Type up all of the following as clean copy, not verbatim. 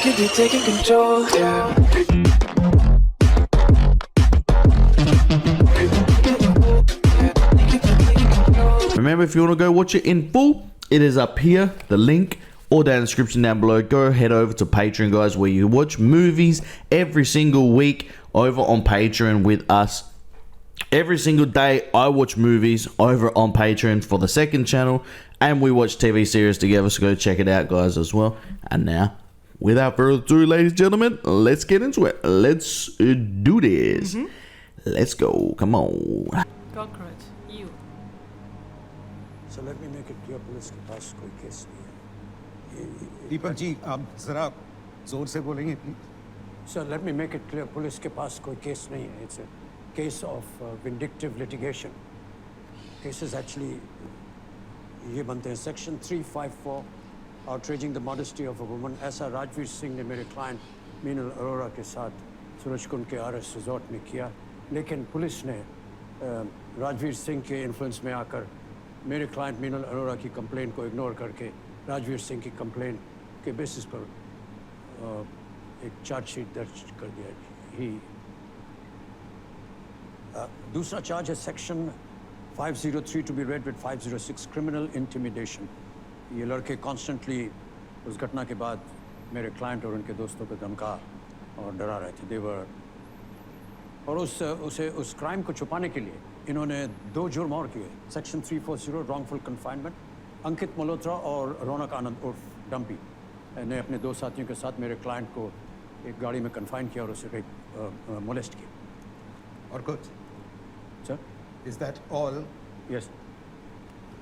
could be taking control, yeah. Remember, if you want to go watch it in full, it is up here, the link, or down in the description down below. Go head over to Patreon, guys, where you watch movies every single week over on Patreon with us. Every single day, I watch movies over on Patreon for the second channel, and we watch TV series together, so go check it out, guys, as well. And now, without further ado, ladies and gentlemen, let's get into it. Let's do this. Let's go. Come on. Cockroach, you. So let me make it clear, police के पास कोई case नहीं है. दीपक जी आप जरा जोर से बोलेंगे please. Sir, let me make it clear, police के पास कोई केस नहीं है. It's a case of vindictive litigation. Cases actually ये बनते हैं Section 354, outraging the modesty of a woman. ऐसा राजवीर सिंह ने मेरे client मीनल अरोड़ा के साथ सूरजकुंड के RS रिजॉर्ट में किया, लेकिन पुलिस ने राजवीर सिंह के इन्फ्लुएंस में आकर मेरे क्लाइंट मीनल अरोड़ा की कंप्लेन को इग्नोर करके राजवीर सिंह की कंप्लेन के बेसिस पर एक चार्जशीट दर्ज कर दिया. ही दूसरा चार्ज है section 503 to be read with 506 criminal intimidation. ये लड़के कॉन्स्टेंटली उस घटना के बाद मेरे क्लाइंट और उनके दोस्तों को धमका और डरा रहे थे. देवर और उस क्राइम को छुपाने के लिए इन्होंने 2 जुर्म और किए. Section 340 wrongful confinement. Ankit Malhotra और रौनक आनंद उर्फ डम्पी ने अपने 2 साथियों के साथ मेरे क्लाइंट को एक गाड़ी में कन्फाइन किया और उसे मोलेस्ट किया. और कुछ sir? Is that all? Yes.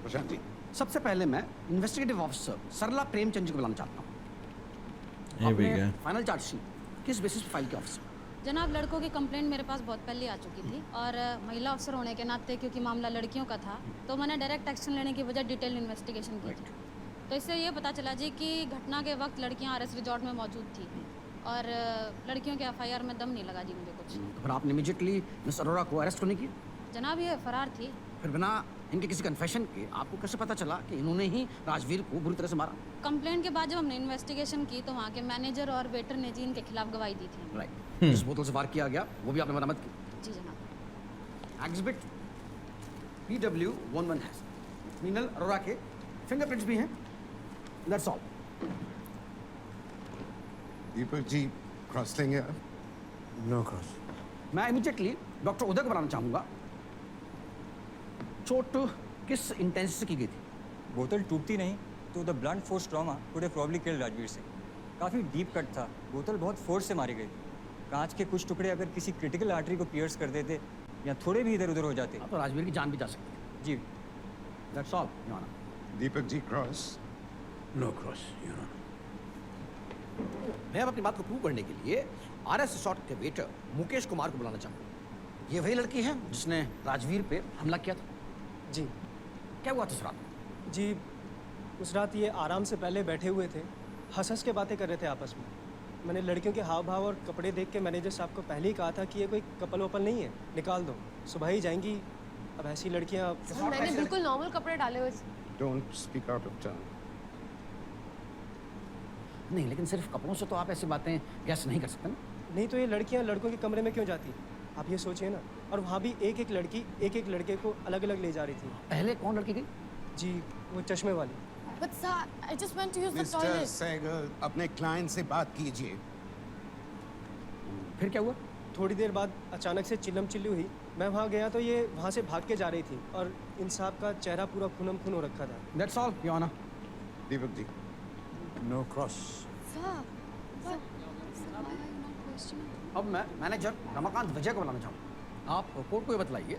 Prashant ji. सबसे पहले मैं इन्वेस्टिगेटिव ऑफिसर सरला प्रेमचंद जी को बुलाना चाहता हूँ. Here we go. Final charge sheet किस बेसिस पर फाइल किया ऑफिसर? जनाब, लड़कों की कंप्लेंट मेरे पास बहुत पहले आ चुकी थी और महिला अफसर होने के नाते क्योंकि मामला लड़कियों का था तो मैंने डायरेक्ट एक्शन लेने की वजह डिटेल इन्वेस्टिगेशन की थी. तो इससे ये पता चला जी कि घटना के वक्त लड़कियां RS रिजॉर्ट में मौजूद थी और लड़कियों के FIR में दम नहीं लगा जी मुझे कुछ. तो फिर आपने इमीडिएटली मिस अरोड़ा को अरेस्ट होने की? जनाब, ये फरार थी. फिर बिना इनके किसी कन्फेशन के आपको कैसे पता चला कि इन्होंने ही राजवीर को बुरी तरह से मारा? कंप्लेंट के बाद जब हमने इन्वेस्टिगेशन की तो वहाँ के मैनेजर और वेटर ने जी इनके खिलाफ गवाही दी थी. राइट. जिस बोतल से वार किया गया वो भी आपने बरामद की? जी जनाब. एग्जिबिट PW11 है. मीनल अरोड़ा के फिंगरप्रिंट्स भी हैं. That's all. Deepak ji cross लेंगे आप? No cross. मैं इमीडिएटली डॉक्टर उदय को बुलाना चाहूँगा. चोट किस इंटेंसिटी से की गई थी? बोतल टूटती नहीं तो the blunt force trauma would have probably killed Rajveer Singh. काफ़ी डीप कट था. बोतल बहुत फोर्स से मारी गई. कांच के कुछ टुकड़े अगर किसी क्रिटिकल आर्टरी को पियर्स कर देते या थोड़े भी इधर उधर हो जाते तो राजवीर की जान भी जा सकती है. जी. That's all your honour. Deepak ji cross? No cross your honour. मैं अब अपनी बात को प्रूव करने के लिए RS रिसॉर्ट के वेटर मुकेश कुमार को बुलाना चाहूँगा. ये वही लड़की है जिसने राजवीर पे हमला किया था? जी. क्या हुआ था उस रात? जी, उस रात ये आराम से पहले बैठे हुए थे, हंस के बातें कर रहे थे आपस में. मैंने लड़कियों के हाव भाव और कपड़े देख के मैनेजर साहब को पहले ही कहा था कि ये कोई कपल वपल नहीं है, निकाल दो, सुबह ही जाएंगी. अब ऐसी लड़कियाँ. मैंने बिल्कुल नॉर्मल कपड़े डाले हुए. Don't speak out of turn. नहीं, लेकिन सिर्फ कपड़ों से तो आप ऐसी बातें गैस नहीं कर सकते ना. नहीं तो ये लड़कियाँ लड़कों के कमरे में क्यों जाती? आप ये सोचिए ना. और वहाँ भी एक एक लड़की एक एक लड़के को अलग अलग ले जा रही थी. पहले कौन लड़की गई? जी, वो चश्मे वाली. But sir, I just went to use the mister toilet. Sehgal अपने क्लाइंट से बात कीजिए. फिर क्या हुआ? थोड़ी देर बाद अचानक से चिल्लम चिल्ली हुई. मैं वहाँ गया तो ये वहाँ से भाग के जा रही थी और इन साहब का चेहरा पूरा खूनम खून हो रखा था. That's all your honour. Deepak ji. No cross. Sir, sir. अब मैं मैनेजर रमाकांत विजय को बुलाना चाहूँगा. आप कोर्ट को ये बताइए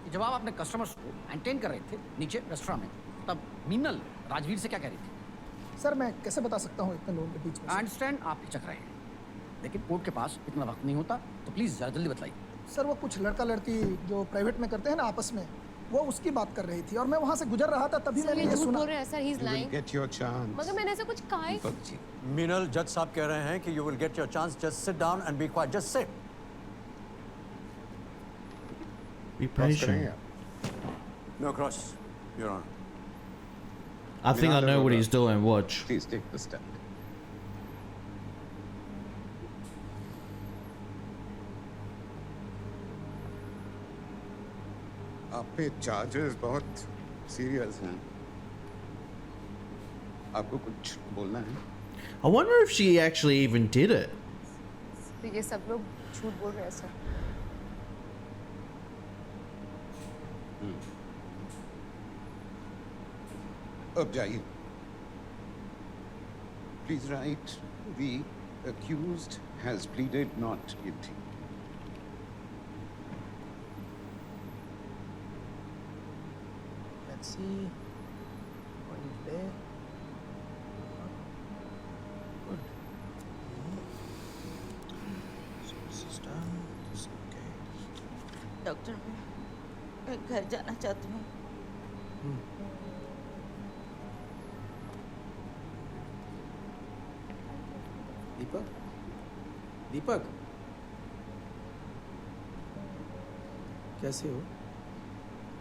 कि जब आप अपने कस्टमर्स को एंटरटेन कर रहे थे नीचे रेस्टोरेंट में, तब मीनल राजवीर से क्या कह रही थी? सर मैं कैसे बता सकता हूँ इतने लोगों के बीच में. आई अंडरस्टैंड आप हिचक रहे हैं, लेकिन कोर्ट के पास इतना वक्त नहीं होता, तो प्लीज़ ज़रा जल्दी बताइए. सर वो कुछ लड़का लड़की जो प्राइवेट में करते हैं ना आपस में, वो उसकी बात कर रही थी और मैं वहाँ से गुजर रहा था तभी मैंने ये सुना. बोल रहे हैं sir, he is lying. Gate your chance. मगर मैंने ऐसा कुछ कहा है. दीपक जी. मीनल, जज साहब कह रहे हैं कि you will get your chance. Just sit down and be quiet. Just sit. Be cross करेंगे patient. आप? No cross your honour. I think I know what he's doing. Watch. Please take the step. आप पे charges बहुत serious हैं। आपको कुछ बोलना है? I wonder if she actually even did it. तो ये सब लोग झूठ बोल रहे हैं सर। अब जाइए। Please write, the accused has pleaded not guilty. Let's see. What is there? Good. Source is done. This is okay. Doctor मैं घर जाना चाहती हूँ। दीपक, दीपक, कैसे हो?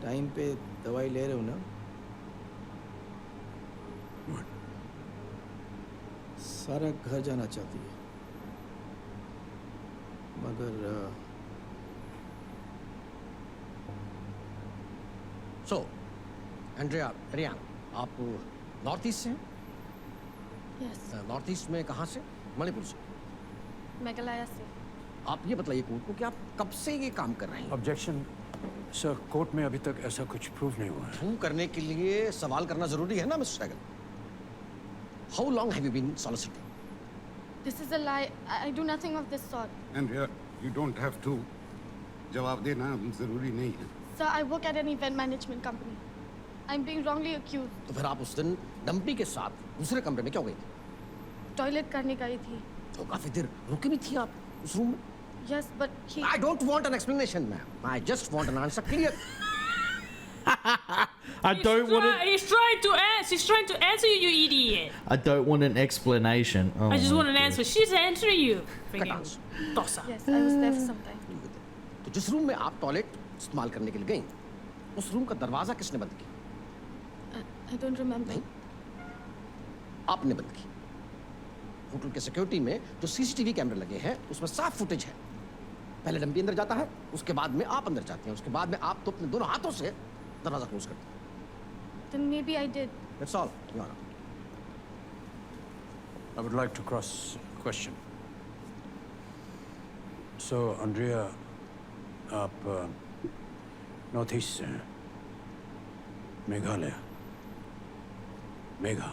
टाइम पे दवाई ले रहे हो ना? सारा घर जाना चाहती है, मगर सो एंड्रिया रियांग, आप नॉर्थ ईस्ट से हैं? यस, नॉर्थ ईस्ट में कहाँ से? मणिपुर से। मेघालय से। आप ये बताइए कोर्ट को कि आप कब से ये काम कर रहे हैं? ऑब्जेक्शन सर, कोर्ट में अभी तक ऐसा कुछ प्रूव नहीं हुआ है। प्रूव करने के लिए सवाल करना जरूरी है ना mister Sehgal? How long have you been soliciting? This is a lie. I do nothing of this sort. And you don't have to. जवाब देना जरूरी नहीं है। Sir, I work at an event management company. I'm being wrongly accused. तो फिर आप उस दिन डंपी के साथ दूसरे कमरे में क्यों गई थी? टॉयलेट करने गई थी। तो काफी देर रुकी भी थी आप उस रूम में? Yes, but he. I don't want an explanation, ma'am. I just want an answer clear. I don't want it. He's trying to answer. He's trying to answer you, you idiot. I don't want an explanation. Oh I just my want an God. answer. She's answering you. Cut Freaking answer. tossa. Yes, I was there for some time. तो जिस room में आप toilet इस्तेमाल करने के लिए गई, उस रूम का दरवाजा किसने बंद किया? I don't remember. आपने बंद की। होटल के सिक्योरिटी में जो सीसीटीवी कैमरे लगे हैं उसमें साफ फुटेज है। पहले डंपी अंदर जाता है, उसके बाद में आप अंदर जाते हैं, उसके बाद में आप तो अपने दोनों हाथों से दरवाजा क्लोज करते हैं। Then maybe I did. That's all, Your Honor. I would like to cross question. So, Andrea, आप नॉर्थ ईस्ट से हैं, Meghalaya, Megha,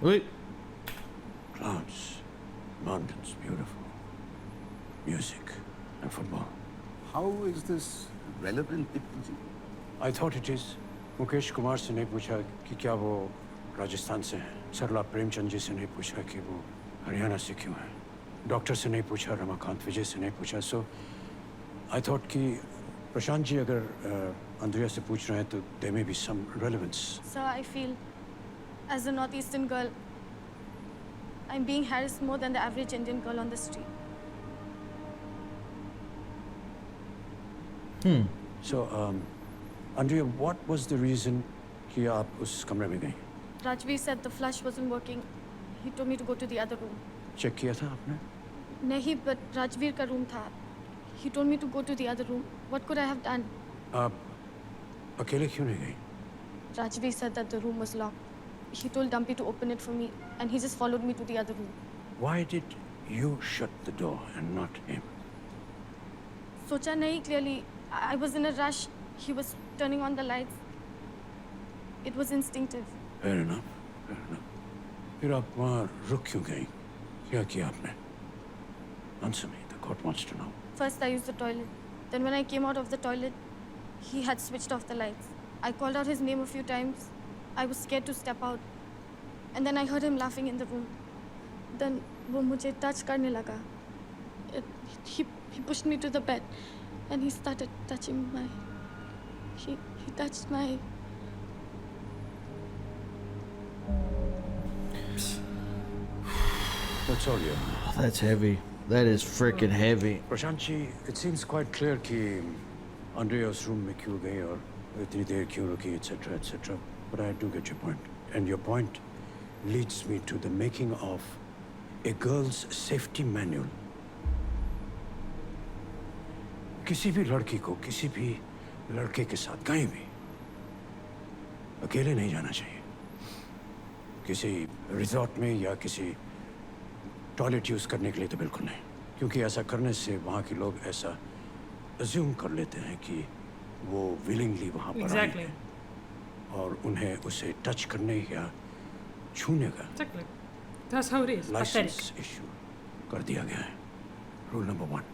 Wait. clouds, mountains, beautiful, music and football. How is this relevant, Dipji? I thought it is. Mukesh Kumar से नहीं पूछा कि क्या वो राजस्थान से हैं। सरला प्रेमचंद जी से नहीं पूछा कि वो हरियाणा से क्यों हैं। डॉक्टर से नहीं पूछा, रमाकांत विजय से नहीं पूछा। सो आई थॉट कि प्रशांत जी अगर अंद्रिया से पूछ रहे हैं तो there may be some relevance. Sir, I feel as a northeastern girl, I'm being harassed more than the average Indian girl on the street. So, Andrea, what was the reason कि आप उस कमरे में गई? Rajveer said the flush wasn't working. He told me to go to the other room. Check किया था आपने? नहीं, but Rajveer का room था. He told me to go to the other room. What could I have done? आप अकेले क्यों नहीं गई? Rajveer said that the room was locked. He told Dumpy to open it for me, and he just followed me to the other room. Why did you shut the door and not him? सोचा नहीं clearly. I was in a rush. He was turning on the lights. It was instinctive. Fair enough. Fair enough. फिर आप वहाँ रुक क्यों गई? क्या किया आपने? Answer me. The court wants to know. First, I used the toilet. Then, when I came out of the toilet, he had switched off the lights. I called out his name a few times. I was scared to step out. And then I heard him laughing in the room. Then, वो मुझे touch करने लगा. He pushed me to the bed, and he started touching my. He touched my. That's all you. That's heavy. That is freaking heavy. Prashant ji, it seems quite clear कि Andrea उस room में क्यों गई और इतनी देर क्यों रुकी, etc., etc. But I do get your point, and your point leads me to the making of a girl's safety manual. किसी भी लड़की को किसी भी लड़के के साथ कहीं भी अकेले नहीं जाना चाहिए, किसी रिजॉर्ट में या किसी टॉयलेट यूज़ करने के लिए तो बिल्कुल नहीं, क्योंकि ऐसा करने से वहाँ के लोग ऐसा अज्यूम कर लेते हैं कि वो विलिंगली वहाँ पर आए हैं और उन्हें उसे टच करने या छूने का Exactly. That's how it is. Pathetic. Licence issue कर दिया गया है। Rule number 1।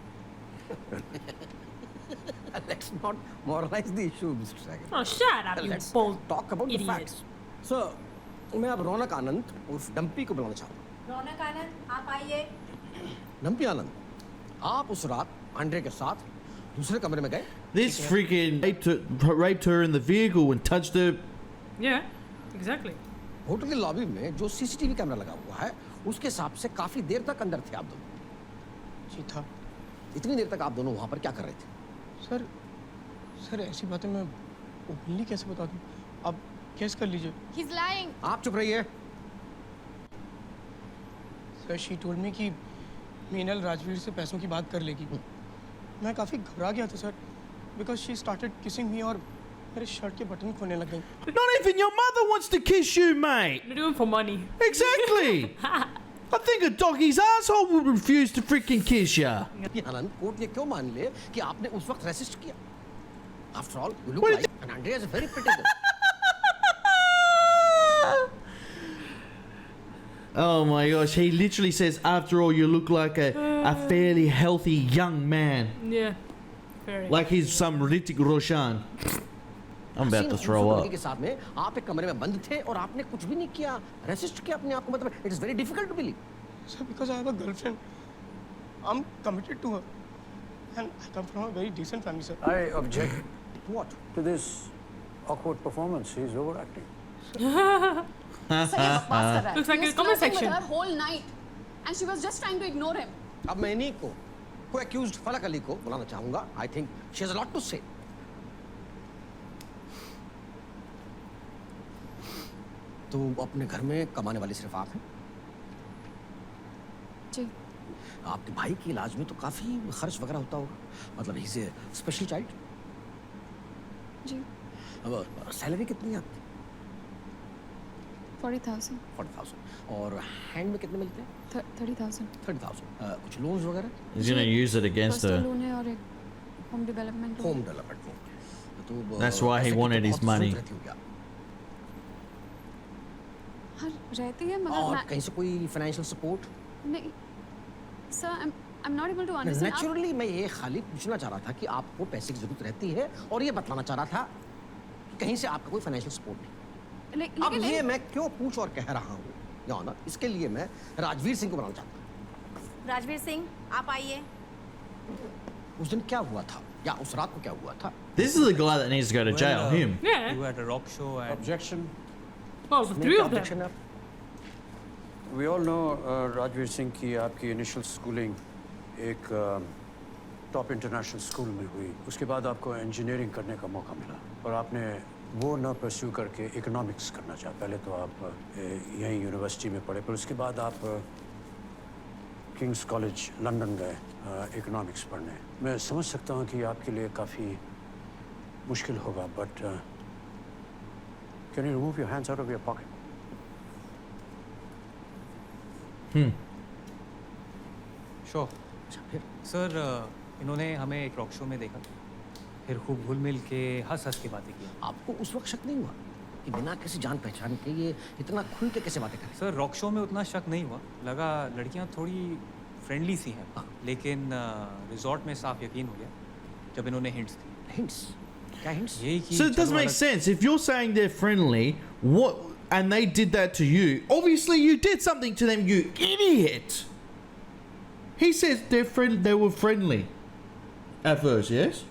Let's not moralize the issue, Mr. Sagar. Oh, shut up, you Let's bold talk about the idiot. facts. Sir, मैं अब रौनक आनंद उर्फ डंपी को बुलाना चाहता हूँ। रौनक आनंद आप आइए। डंपी आनंद, आप उस रात आंड्रे के साथ दूसरे कमरे में गए? This freaking raped her in the vehicle and touched her. Yeah, exactly. Hotel के लॉबी में जो सीसीटीवी कैमरा लगा हुआ है उसके हिसाब से काफी देर तक अंदर थे आप दोनों। जी था। इतनी देर तक आप दोनों वहां पर क्या कर रहे थे? सर ऐसी बातें मैं ओपनली कैसे बता दूं? आप गेस कर लीजिए। He's lying. आप चुप रहिए। सर शी टोल्ड मी कि मीनल राजवीर से पैसों की बात कर लेगी। मैं काफ़ी घबरा गया था sir, because she started kissing मी और मेरे शर्ट के बटन खोलने लग गई। Not even your mother wants to kiss you, mate. You're doing for money. Exactly. I think a doggy's asshole would refuse to freaking kiss you. Anand, court ये क्यों मान ले कि आपने उस वक्त रेसिस्ट किया? After all, you look What like an Andrea is a very pretty girl. Oh my gosh, he literally says, after all, you look like a fairly healthy young man. Yeah. Very. Like he's some Hrithik Roshan. I'm about to throw up. के साथ में आप एक कमरे में बंद थे और आपने कुछ भी नहीं किया, रेसिस्ट किया अपने आप को, मतलब it is very difficult to believe. Sir, because I have a girlfriend, I'm committed to her, and I come from a very decent family, sir. I object What? to this awkward performance. He's overacting. Looks like a comment section. whole night, and she was just trying to ignore him. अब मैं इन्हीं को accused फलक अली को बुलाना चाहूँगा. I think she has a lot to say. तो अपने घर में कमाने वाली सिर्फ आप हैं? जी। आपके भाई के इलाज में तो काफी खर्च वगैरह होता होगा, मतलब ही से स्पेशल चाइल्ड। जी। अब सैलरी कितनी है आपकी? 40,000. 40,000। और हैंड में कितने मिलते हैं? 30,000. 30,000। कुछ लोन्स वगैरह? He's gonna use it against Personal her. loan है और एक home development loan. Home development loan. तो That's why he ऐसे की wanted तो his बहुत money. जरूरत रहती होगी आपको। हाँ रहती है मगर और कहीं से कोई फाइनेंशियल सपोर्ट? नहीं sir, I'm not able to understand. Naturally मैं ये खाली पूछना चाह रहा था कि आपको पैसे की जरूरत रहती है और ये बतलाना चाह रहा था कि कहीं से आपका कोई फाइनेंशियल सपोर्ट नहीं। अब ये मैं क्यों पूछ और कह रहा हूँ या ऑनर, इसके लिए मैं राजवीर सिंह को बुलाना चाहता हूँ। राजवीर सिंह आप आइए। उस दिन क्या हुआ था या उस रात को क्या हुआ था? This is the guy that needs to go to jail, him. Yeah. You were at a rock show and Objection. Well, the three of them. We all know Rajveer Singh की आपकी इनिशियल स्कूलिंग एक टॉप इंटरनेशनल स्कूल में हुई, उसके बाद आपको engineering करने का मौका मिला और आपने वो ना परस्यू करके इकोनॉमिक्स करना चाहा। पहले तो आप यहीं यूनिवर्सिटी में पढ़े, पर उसके बाद आप किंग्स कॉलेज लंदन गए इकोनॉमिक्स पढ़ने। मैं समझ सकता हूँ कि आपके लिए काफ़ी मुश्किल होगा, but can you remove your hands out of your pocket? Sure अच्छा फिर सर, इन्होंने हमें एक रॉक शो में देखा, फिर खूब घुल मिल के हंस हंस के बातें की। आपको उस वक्त शक नहीं हुआ कि बिना किसी जान पहचान के ये इतना खुल के कैसे बातें करें? सर रॉक शो में उतना शक नहीं हुआ, लगा लड़कियां थोड़ी फ्रेंडली सी हैं, लेकिन रिजॉर्ट में साफ यकीन हो गया जब इन्होंने हिंट्स दी। हिंट्स? क्या हिंट्स? यही कि So it doesn't make sense. If you're saying they're friendly, what, and they did that to you, obviously you did something to them, you idiot. He says they were friendly at first, yes?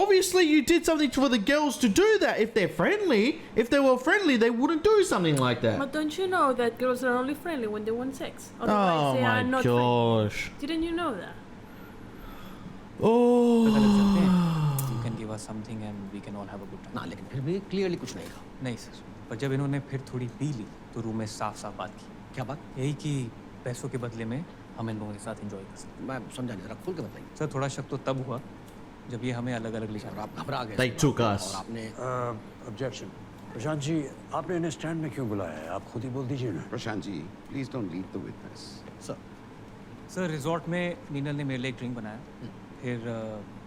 Obviously you did something for the girls to do that. If they're friendly, if they were friendly, they wouldn't do something like that. But don't you know that girls are only friendly when they want sex? Otherwise, Oh they are my not gosh. friendly. Didn't you know that? Oh. You can give us something and we can all have a good time. ना, लेकिन फिर भी clearly कुछ नहीं कहा। नहीं sir, पर जब इन्होंने फिर थोड़ी पी ली तो रूम में साफ साफ बात की। क्या बात? यही कि पैसों के बदले में हम इन लोगों के साथ एंजॉय कर सकते। मैं समझा नहीं, जरा खुल के बताइए। सर थोड़ा शक तो तब हुआ जब ये हमें अलग अलग ले और आप घबरा गए They इस took बात us. में और आपने ऑब्जेक्शन प्रशांत जी, आपने इन्हें स्टैंड में क्यों बुलाया है? आप खुद ही बोल दीजिए ना। Prashant ji, please don't leave the witness. Sir resort में मीनल ने मेरे लिए एक ड्रिंक बनाया, फिर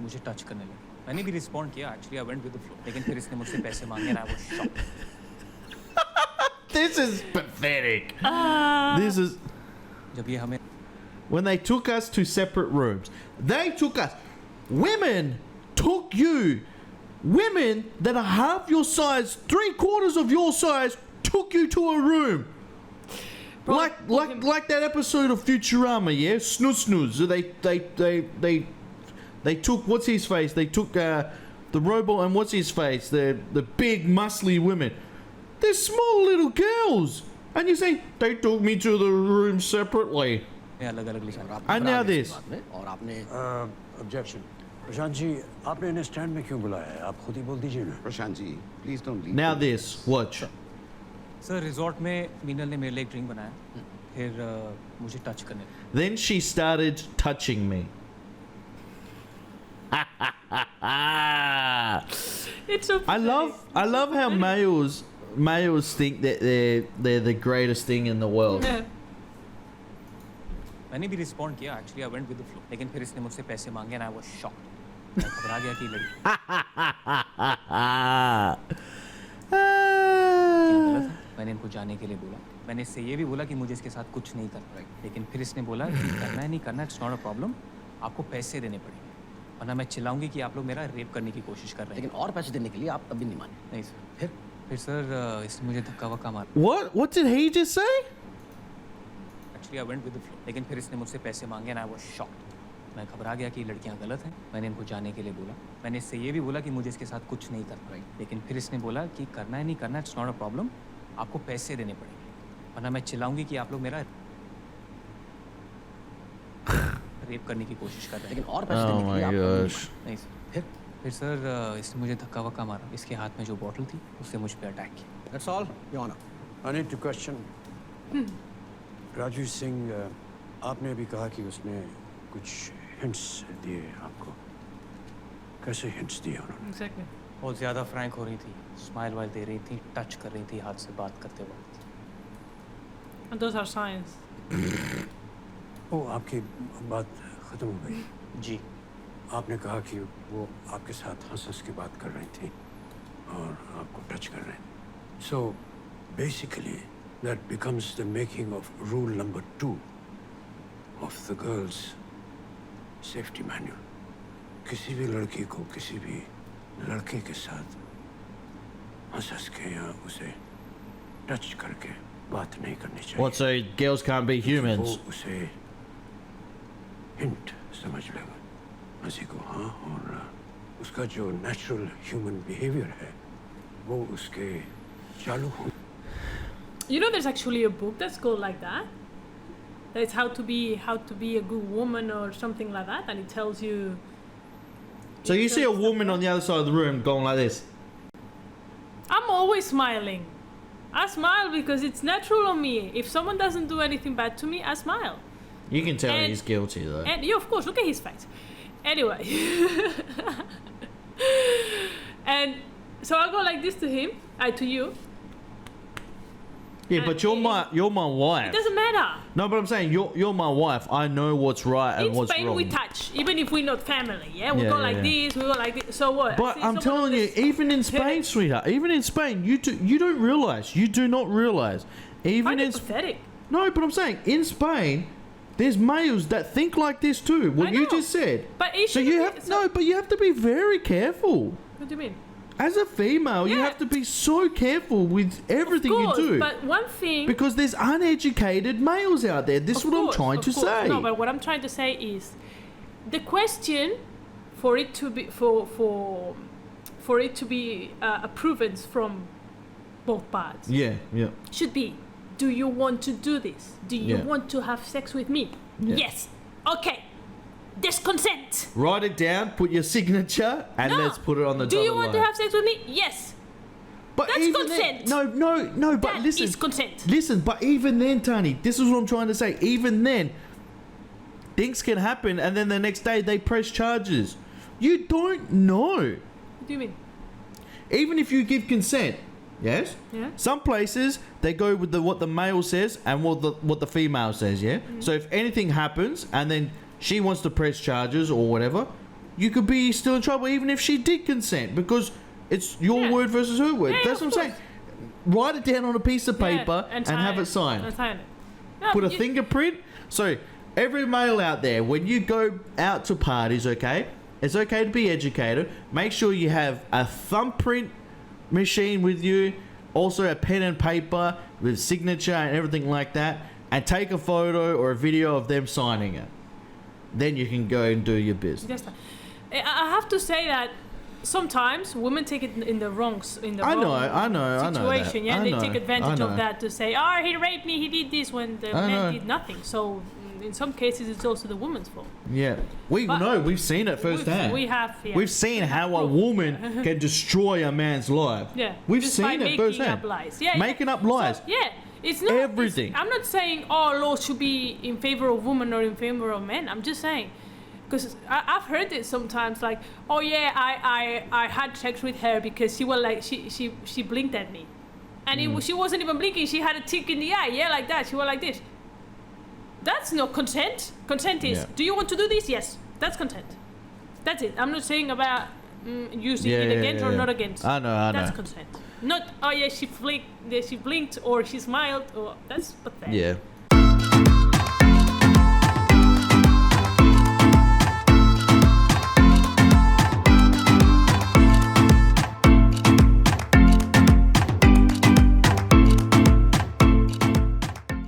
मुझे टच करने लगी। मैंने भी रिस्पॉन्ड किया, actually I went with the flow, लेकिन फिर इसने मुझसे पैसे मांगे and I was shocked. This is pathetic. This is जब ये हमें when they took us to separate rooms. They took us. Women took you. Women that are half your size, 3/4 of your size, took you to a room. Like that episode of Futurama, yeah? Snooze. They took what's his face? They took the robot and what's his face? The big muscly women. They're small little girls. And you say they took me to the room separately. अलग अलग ले और आप And घबरा now गए इस this. बात में और आपने ऑब्जेक्शन प्रशांत जी, आपने इन्हें स्टैंड में क्यों बुलाया है? आप खुद ही बोल दीजिए ना। Prashant ji, please don't leave. Now the this. Watch. Sir resort में मीनल ने मेरे लिए एक ड्रिंक बनाया, फिर मुझे टच करने लगी। Then she started touching me. It's so I love how males think that they're the greatest thing in the world. Yeah. मैंने भी रिस्पॉन्ड किया, actually I went with the flow, लेकिन फिर इसने मुझसे पैसे मांगे and I was shocked. मैं घबरा गया कि लड़की गलत है। मैंने इनको जाने के लिए बोला, मैंने इससे ये भी बोला कि मुझे इसके साथ कुछ नहीं करना है, लेकिन फिर इसने बोला कि करना है नहीं करना, इट्स नॉट अ प्रॉब्लम, आपको पैसे देने पड़ेंगे, वरना मैं चिल्लाऊंगी कि आप लोग मेरा रेप करने की कोशिश कर रहे हैं। लेकिन और पैसे देने के लिए आप तब भी नहीं माने। नहीं सर, फिर सर इसने मुझे धक्का वक्का मारा, What did he just say? Actually I went with the flow, लेकिन फिर इसने मुझसे पैसे मांगे and I was shocked. मैं घबरा गया कि लड़कियां गलत हैं, मैंने इनको जाने के लिए बोला, मैंने इससे ये भी बोला कि मुझे इसके साथ कुछ नहीं करना, लेकिन फिर इसने बोला कि करना है नहीं करना, इट्स नॉट अ प्रॉब्लम, आपको पैसे देने पड़ेंगे, वरना मैं चिल्लाऊंगी कि आप लोग मेरा रेप करने की कोशिश कर रहे हैं। लेकिन और पैसे देने Oh के लिए my आप तब भी नहीं gosh. माने। नहीं सर, फिर सर इसने मुझे धक्का वक्का मारा, इसके हाथ में जो बॉटल थी उससे मुझ पर अटैक किया। That's all, Your Honor. I need to question. Rajveer Singh, आपने अभी कहा कि उसने कुछ हिंट्स दिए आपको। कैसे हिंट्स दिए उन्होंने? Exactly. बहुत ज़्यादा फ्रैंक हो रही थी, स्माइल वाइल दे रही थी, टच कर रही थी हाथ से बात करते वक्त। And those are signs. ओ, आपकी बात ख़त्म हो गई। जी, आपने कहा कि वो आपके साथ हंस के बात कर रही थी और आपको टच कर रहे थे। So basically that becomes the making of rule number 2 of the girls safety manual. किसी भी लड़की को किसी भी लड़के के साथ हंस के या उसे टच करके बात नहीं करनी चाहिए। What, so girls can't be humans? वो उसे हिंट समझ लेगा हंसी को, हाँ, और उसका जो नेचुरल ह्यूमन बिहेवियर है वो उसके चालू हो। You know, there's actually a book that's called like that. That's how to be a good woman or something like that, and it tells you. So you see a woman on the other side of the room going like this. I'm always smiling. I smile because it's natural on me. If someone doesn't do anything bad to me, I smile. You can tell And- he's guilty though. And yeah, of course, look at his face. Anyway. And so I go like this to him, to you. Yeah, but you're my It wife. doesn't matter. No, but I'm saying you're my wife. I know what's right and In what's Spain, wrong. we touch, even if we're not family. Yeah, we Yeah, go yeah, like yeah. this, we go like this. So what? But See I'm someone telling on you, this- even in Spain, sweetheart, even in Spain, you don't realize. You do not realize. Even Find in it pathetic. no, but I'm saying in Spain, there's males that think like this too. What I you know. just said. But it So you shouldn't have be- no, but you have to be very careful. What do you mean? As a female, you Yeah. have to be so careful with everything Of course, you do. but one thing. Because there's uneducated males out there. This is Of what course, I'm trying of to course. say. No, but what I'm trying to say is, the question for it to be for it to be approved from both parts Yeah, yeah. should be: do you want to do this? Do you Yeah. want to have sex with me? Yeah. Yes. Okay. There's consent. Write it down, put your signature, and No. let's put it on the Do dotted you want to line. have sex with me? Yes. But That's even consent. Then, no, but That listen. is consent. Listen, but even then, Tony, this is what I'm trying to say. Even then, things can happen, and then the next day they press charges. You don't know. What do you mean? Even if you give consent, yes? Yeah. Some places they go with what the male says and what the female says, yeah? So if anything happens and then she wants to press charges or whatever, you could be still in trouble even if she did consent because it's your word versus her word. Yeah, That's what I'm saying. Write it down on a piece of paper and have it signed. And sign it. No, Put a you- fingerprint. So every male out there, when you go out to parties, okay, it's okay to be educated. Make sure you have a thumbprint machine with you, also a pen and paper with signature and everything like that, and take a photo or a video of them signing it. Then you can go and do your business. Just, I have to say that sometimes women take it in the wrong situation. I know that. Yeah, I they know, take advantage I of know. that to say, "Oh, he raped me. He did this," when the I man know. did nothing. So in some cases, it's also the woman's fault. Yeah, we But know. We've seen it firsthand. We have. Yeah. We've seen how a woman can destroy a man's life. Yeah, We've just seen by it making firsthand. up lies. Yeah, Making up So, lies. yeah, it's not Everything. I'm not saying all laws should be in favor of women or in favor of men. I'm just saying, because I've heard it sometimes, like, oh yeah, I had sex with her because she was like she blinked at me, and she wasn't even blinking. She had a tick in the eye. Yeah, like that. She was like this. That's not consent. Consent is, Yeah. do you want to do this? Yes, that's consent. That's it. I'm not saying about using it against or not against. I know. That's consent. Not, oh yeah, she blinked or she smiled, or that's pathetic. Yeah.